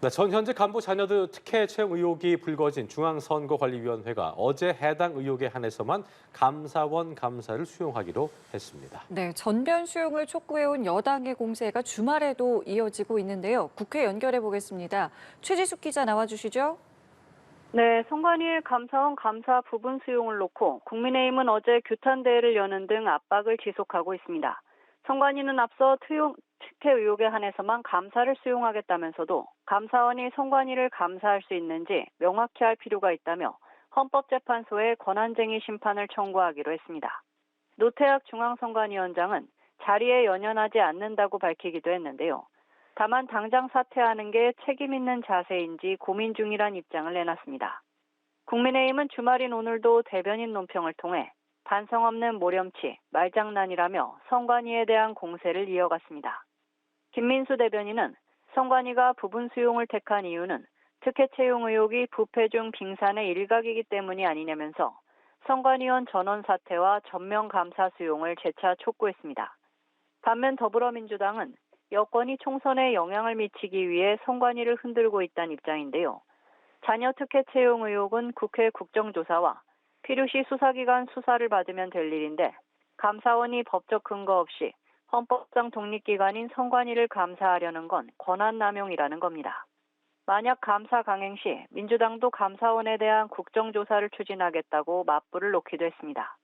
네, 전 현직 간부 자녀들 특혜 채용 의혹이 불거진 중앙선거관리위원회가 어제 해당 의혹에 한해서만 감사원 감사를 수용하기로 했습니다. 네, 전면 수용을 촉구해온 여당의 공세가 주말에도 이어지고 있는데요. 국회 연결해 보겠습니다. 최지숙 기자 나와주시죠. 네, 선관위의 감사원 감사 부분 수용을 놓고 국민의힘은 어제 규탄대회를 여는 등 압박을 지속하고 있습니다. 선관위는 앞서 특혜 의혹에 한해서만 감사를 수용하겠다면서도 감사원이 선관위를 감사할 수 있는지 명확히 할 필요가 있다며 헌법재판소에 권한쟁의 심판을 청구하기로 했습니다. 노태학 중앙선관위원장은 자리에 연연하지 않는다고 밝히기도 했는데요. 다만 당장 사퇴하는 게 책임 있는 자세인지 고민 중이란 입장을 내놨습니다. 국민의힘은 주말인 오늘도 대변인 논평을 통해 반성 없는 모렴치, 말장난이라며 선관위에 대한 공세를 이어갔습니다. 김민수 대변인은 선관위가 부분 수용을 택한 이유는 특혜 채용 의혹이 부패 중 빙산의 일각이기 때문이 아니냐면서 선관위원 전원 사퇴와 전면 감사 수용을 재차 촉구했습니다. 반면 더불어민주당은 여권이 총선에 영향을 미치기 위해 선관위를 흔들고 있다는 입장인데요. 자녀 특혜 채용 의혹은 국회 국정조사와 필요시 수사기관 수사를 받으면 될 일인데 감사원이 법적 근거 없이 헌법상 독립기관인 선관위를 감사하려는 건 권한남용이라는 겁니다. 만약 감사 강행 시 민주당도 감사원에 대한 국정조사를 추진하겠다고 맞불을 놓기도 했습니다.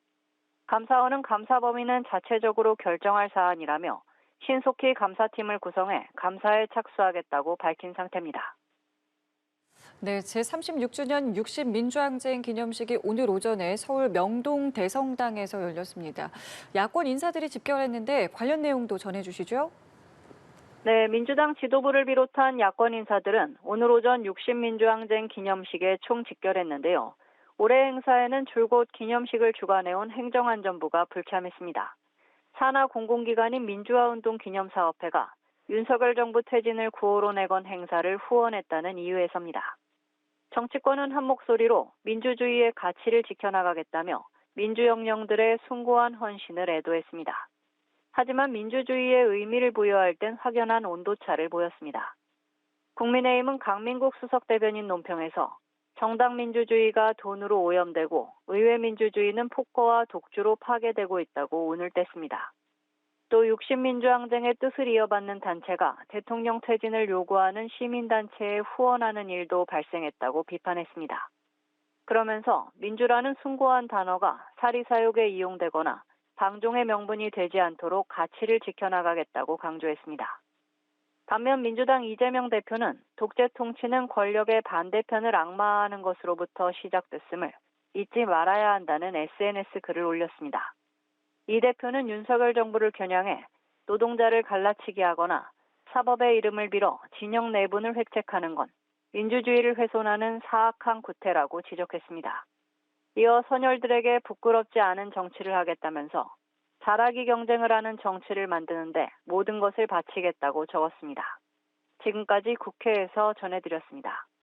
감사원은 감사 범위는 자체적으로 결정할 사안이라며 신속히 감사팀을 구성해 감사에 착수하겠다고 밝힌 상태입니다. 네, 제36주년 60민주항쟁 기념식이 오늘 오전에 서울 명동 대성당에서 열렸습니다. 야권 인사들이 집결했는데 관련 내용도 전해주시죠. 네, 민주당 지도부를 비롯한 야권 인사들은 오늘 오전 60민주항쟁 기념식에 총 집결했는데요. 올해 행사에는 줄곧 기념식을 주관해온 행정안전부가 불참했습니다. 산하 공공기관인 민주화운동 기념사업회가 윤석열 정부 퇴진을 구호로 내건 행사를 후원했다는 이유에서입니다. 정치권은 한 목소리로 민주주의의 가치를 지켜나가겠다며 민주영령들의 숭고한 헌신을 애도했습니다. 하지만 민주주의에 의미를 부여할 땐 확연한 온도차를 보였습니다. 국민의힘은 강민국 수석 대변인 논평에서 정당 민주주의가 돈으로 오염되고 의회 민주주의는 폭거와 독주로 파괴되고 있다고 운을 뗐습니다. 또 60민주항쟁의 뜻을 이어받는 단체가 대통령 퇴진을 요구하는 시민단체에 후원하는 일도 발생했다고 비판했습니다. 그러면서 민주라는 숭고한 단어가 사리사욕에 이용되거나 방종의 명분이 되지 않도록 가치를 지켜나가겠다고 강조했습니다. 반면 민주당 이재명 대표는 독재 통치는 권력의 반대편을 악마화하는 것으로부터 시작됐음을 잊지 말아야 한다는 SNS 글을 올렸습니다. 이 대표는 윤석열 정부를 겨냥해 노동자를 갈라치기 하거나 사법의 이름을 빌어 진영 내분을 획책하는 건 민주주의를 훼손하는 사악한 구태라고 지적했습니다. 이어 선열들에게 부끄럽지 않은 정치를 하겠다면서 잘하기 경쟁을 하는 정치를 만드는데 모든 것을 바치겠다고 적었습니다. 지금까지 국회에서 전해드렸습니다.